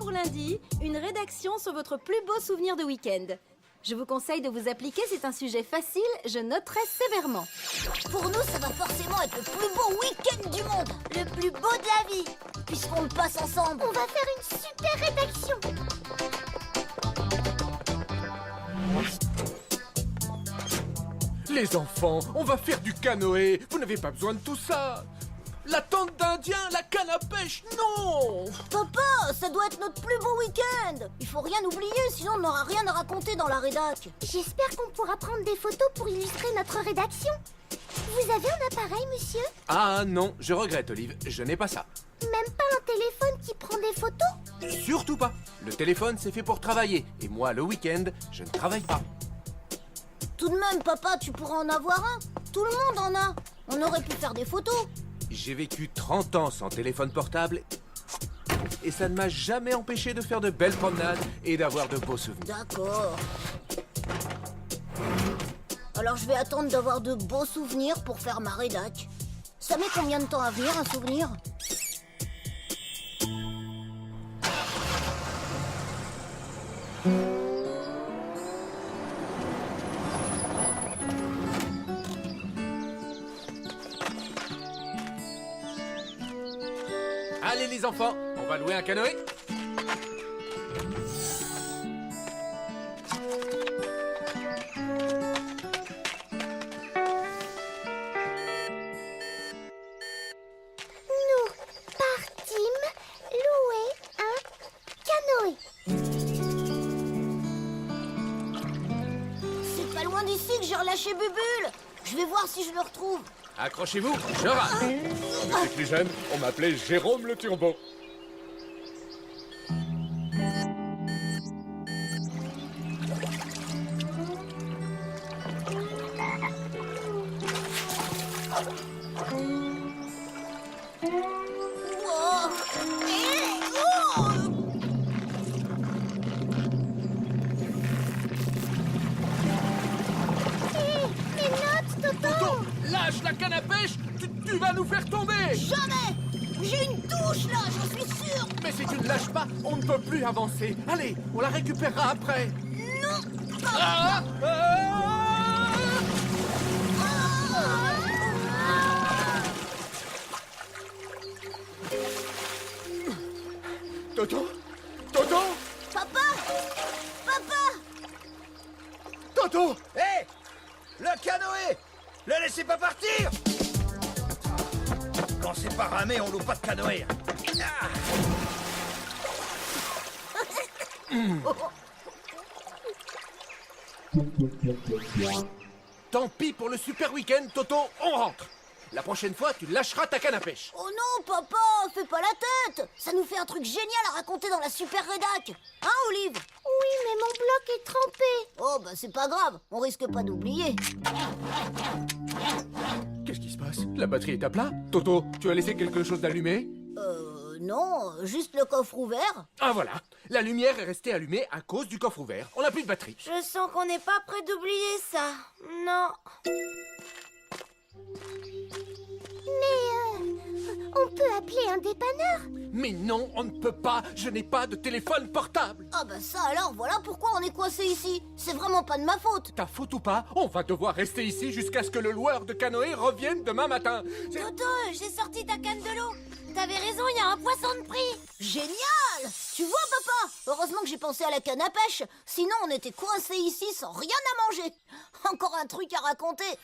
pour lundi, une rédaction sur votre plus beau souvenir de week-end. Je vous conseille de vous appliquer, c'est un sujet facile, je noterai sévèrement. Pour nous, ça va forcément être le plus beau week-end du monde. Le plus beau de la vie, puisqu'on le passe ensemble. On va faire une super rédaction. Les enfants, on va faire du canoë. Vous n'avez pas besoin de tout ça. La tente d'Indien, la canne à pêche, non! Papa, ça doit être notre plus beau week-end. Il faut rien oublier, sinon on n'aura rien à raconter dans la rédac. J'espère qu'on pourra prendre des photos pour illustrer notre rédaction. Vous avez un appareil, monsieur? Ah non, je regrette, Olive, je n'ai pas ça. Même pas un téléphone qui prend des photos? Surtout pas. Le téléphone, c'est fait pour travailler. Et moi, le week-end, je ne travaille pas. Tout de même, papa, tu pourras en avoir un. Tout le monde en a. On aurait pu faire des photos. J'ai vécu 30 ans sans téléphone portable. Et ça ne m'a jamais empêché de faire de belles promenades et d'avoir de beaux souvenirs. D'accord. Alors je vais attendre d'avoir de beaux souvenirs pour faire ma rédac. Ça met combien de temps à venir, un souvenir? Allez les enfants, on va louer un canoë. Nous partîmes louer un canoë. C'est pas loin d'ici que j'ai relâché Bubule. Je vais voir si je le retrouve. Accrochez-vous, je rate. Quand j'étais plus jeune, on m'appelait Jérôme le Turbo. Oh. Oh. Hé, les notes, Toto! Lâche la canne à pêche, tu vas nous faire tomber. Jamais. J'ai une touche là, j'en suis sûre. Mais si tu ne lâches pas, on ne peut plus avancer. Allez, on la récupérera après. Non. Ah, ah. Toto, Toto, Papa. Papa. Toto. Hé, le canoë! Le laissez pas partir! Quand c'est pas ramé, on loue pas de canoë. Ah. Tant pis pour le super week-end, Toto, on rentre. La prochaine fois, tu lâcheras ta canne à pêche. Oh non, papa, fais pas la tête. Ça nous fait un truc génial à raconter dans la super rédac. Hein, Olive? Oui, mais mon bloc est trempé. Oh, bah c'est pas grave, on risque pas d'oublier. Qu'est-ce qui se passe? La batterie est à plat? Toto, tu as laissé quelque chose d'allumé? Non, juste le coffre ouvert. Ah voilà, la lumière est restée allumée à cause du coffre ouvert. On n'a plus de batterie. Je sens qu'on n'est pas près d'oublier ça. Non. On peut appeler un dépanneur? Mais non, on ne peut pas. Je n'ai pas de téléphone portable. Ah bah ça alors, voilà pourquoi on est coincé ici. C'est vraiment pas de ma faute. Ta faute ou pas, on va devoir rester ici jusqu'à ce que le loueur de canoë revienne demain matin. Toto, j'ai sorti ta canne de l'eau. T'avais raison, il y a un poisson de prix. Génial! Tu vois, papa? Heureusement que j'ai pensé à la canne à pêche. Sinon, on était coincés ici sans rien à manger. Encore un truc à raconter.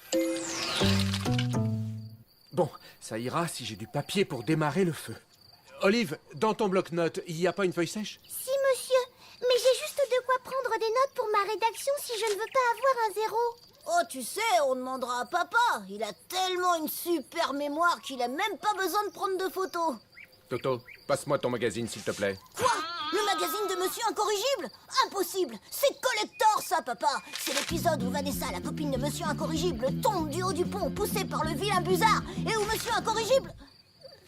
Bon, ça ira si j'ai du papier pour démarrer le feu. Olive, dans ton bloc-notes, il n'y a pas une feuille sèche? Si, monsieur. Mais j'ai juste de quoi prendre des notes pour ma rédaction si je ne veux pas avoir un zéro. Oh, tu sais, on demandera à papa. Il a tellement une super mémoire qu'il a même pas besoin de prendre de photos. Toto, passe-moi ton magazine, s'il te plaît. Quoi? Le magazine de Monsieur Incorrigible? Impossible! C'est Collector, ça, papa! C'est l'épisode où Vanessa, la copine de Monsieur Incorrigible, tombe du haut du pont, poussée par le vilain Buzard, et où Monsieur Incorrigible...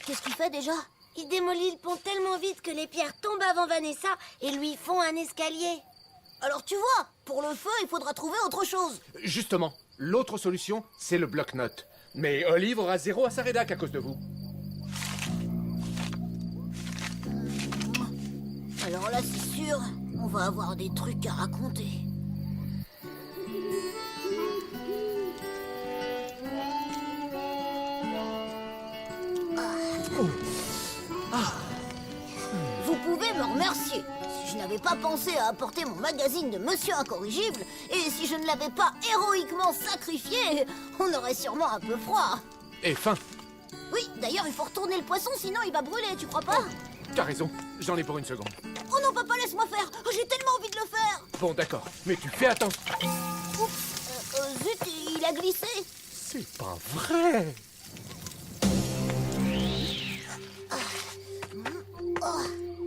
Qu'est-ce qu'il fait, déjà? Il démolit le pont tellement vite que les pierres tombent avant Vanessa et lui font un escalier. Alors tu vois, pour le feu, il faudra trouver autre chose. Justement, l'autre solution, c'est le bloc-notes. Mais Olive aura 0 à sa rédac à cause de vous. Alors là, c'est sûr, on va avoir des trucs à raconter. Vous pouvez me remercier. Si je n'avais pas pensé à apporter mon magazine de Monsieur Incorrigible, et si je ne l'avais pas héroïquement sacrifié, on aurait sûrement un peu froid. Et fin. Oui, d'ailleurs, il faut retourner le poisson, sinon il va brûler, tu crois pas? T'as raison, j'en ai pour une seconde. Oh non, papa, laisse-moi faire. Oh, j'ai tellement envie de le faire. Bon, d'accord, mais tu fais attention. Oups, zut, il a glissé. C'est pas vrai. Oh,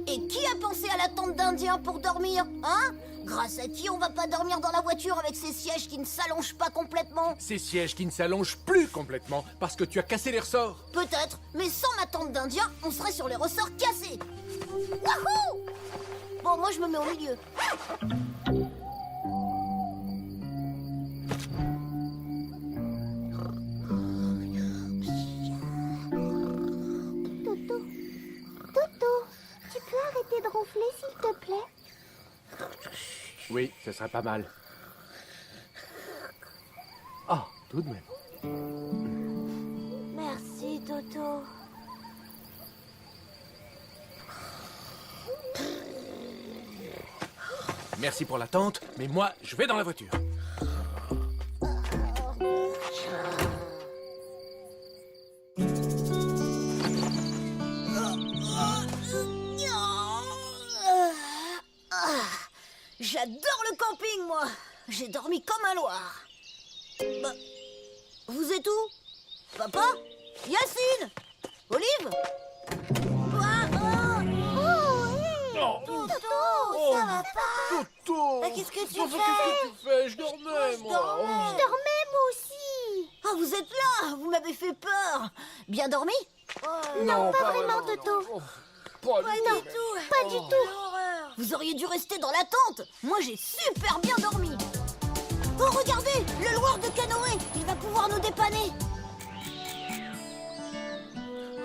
et qui a pensé à la tente d'Indien pour dormir, hein? Grâce à qui on va pas dormir dans la voiture avec ces sièges qui ne s'allongent pas complètement? Ces sièges qui ne s'allongent plus complètement parce que tu as cassé les ressorts. Peut-être, mais sans ma tente d'Indien, on serait sur les ressorts cassés. Wahou! Bon, moi je me mets au milieu. Toto, Toto, tu peux arrêter de ronfler, s'il te plaît? Oui, ce serait pas mal. Ah, tout de même. Merci, Toto. Merci pour l'attente, mais moi, je vais dans la voiture. J'adore le camping, moi. J'ai dormi comme un loir. Bah, vous êtes où? Papa? Yacine? Olive? Toto, ça va pas? Toto! Qu'est-ce que tu Qu'est-ce fais? que tu fais? Je dormais, moi. Je dormais, moi aussi. Ah, vous êtes là? Vous m'avez fait peur. Bien dormi? Non, pas vraiment, Toto. Oh, pas du Non, tout. pas du tout. Vous auriez dû rester dans la tente. Moi, j'ai super bien dormi. Oh, regardez, le loueur de canoë. Il va pouvoir nous dépanner.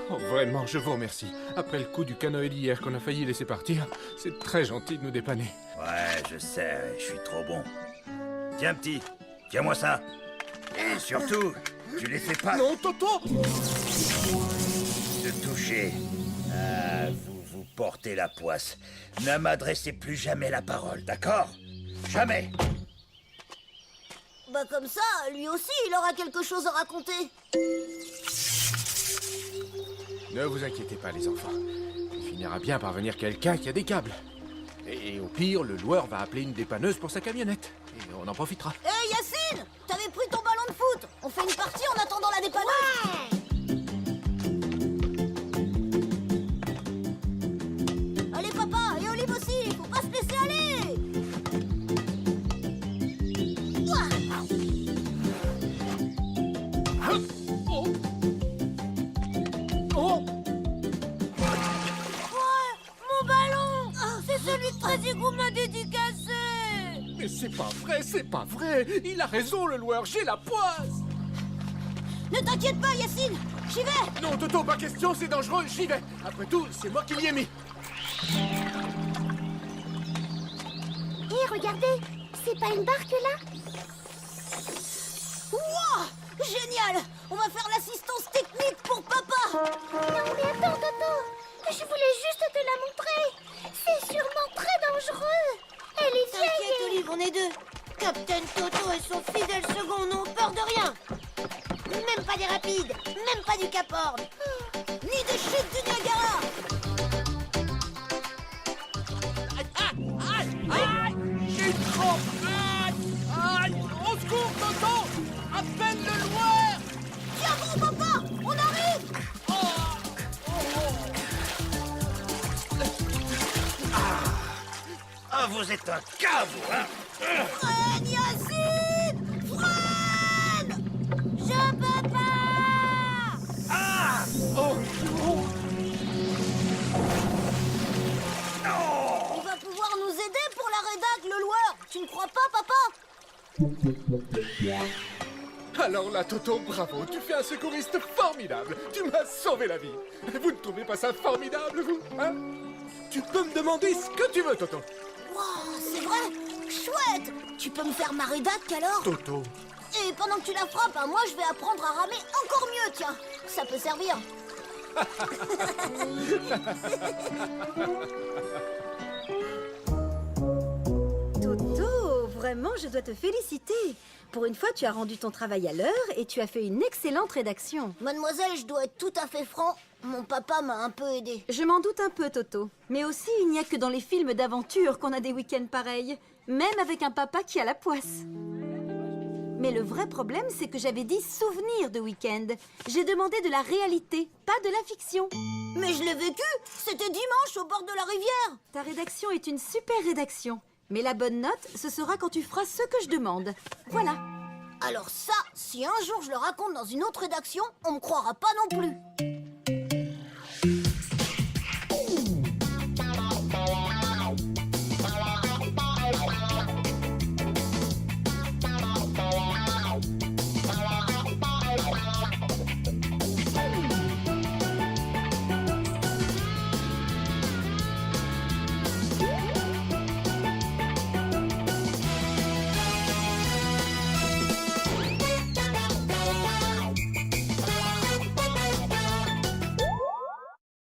Oh, vraiment, je vous remercie. Après le coup du canoë d'hier qu'on a failli laisser partir, c'est très gentil de nous dépanner. Ouais, je sais, je suis trop bon. Tiens, petit, tiens-moi ça. Et surtout, tu les fais pas Non, Toto! se toucher. Ah, vous portez la poisse. Ne m'adressez plus jamais la parole, d'accord? Jamais. Bah comme ça, lui aussi, il aura quelque chose à raconter. Ne vous inquiétez pas, les enfants. Il finira bien par venir quelqu'un qui a des câbles. Et au pire, le loueur va appeler une dépanneuse pour sa camionnette. Et on en profitera. Hé, Yacine, t'avais pris ton ballon de foot. On fait une partie en attendant la dépanneuse. Allez, papa, et Olive aussi, faut pas se laisser aller. Mon ballon, c'est celui que Trézigou m'a dédicacé. Mais c'est pas vrai, c'est pas vrai. Il a raison, le loueur, j'ai la poisse. Ne t'inquiète pas, Yacine, j'y vais. Non, Toto, pas question, c'est dangereux, j'y vais. Après tout, c'est moi qui l'y ai mis. Hé, regardez, c'est pas une barque là? Wouah, génial. On va faire l'assistance technique pour papa. Non, mais attends, Toto. Je voulais juste te la montrer. C'est sûrement très dangereux. Elle est T'inquiète, vieille. Olive, on est deux. Captain Toto et son fidèle second n'ont peur de rien. Même pas des rapides, même pas du Cap Horn, ni des chutes du Niagara. J'ai une crampe. Aïe, au secours, Toto. Appelle le loueur. Tiens bon, papa, on arrive. Ah, vous êtes un cave, hein? Freine, Yacine, freine. Je peux pas. Ah! Il va pouvoir nous aider pour la rédac, le loueur. Tu ne crois pas, papa? Alors là, Toto, bravo, tu fais un secouriste formidable. Tu m'as sauvé la vie. Vous ne trouvez pas ça formidable, vous, hein? Tu peux me demander ce que tu veux, Toto. Wow, c'est vrai? Chouette! Tu peux me faire ma rédac alors? Toto. Et pendant que tu la frappes, hein, moi je vais apprendre à ramer encore mieux, tiens. Ça peut servir. Toto, vraiment, je dois te féliciter. Pour une fois, tu as rendu ton travail à l'heure et tu as fait une excellente rédaction. Mademoiselle, je dois être tout à fait franc. Mon papa m'a un peu aidé. Je m'en doute un peu, Toto. Mais aussi, il n'y a que dans les films d'aventure qu'on a des week-ends pareils. Même avec un papa qui a la poisse. Mais le vrai problème, c'est que j'avais dit souvenir de week-end. J'ai demandé de la réalité, pas de la fiction. Mais je l'ai vécu. C'était dimanche au bord de la rivière. Ta rédaction est une super rédaction. Mais la bonne note, ce sera quand tu feras ce que je demande. Voilà. Alors ça, si un jour je le raconte dans une autre rédaction, on me croira pas non plus.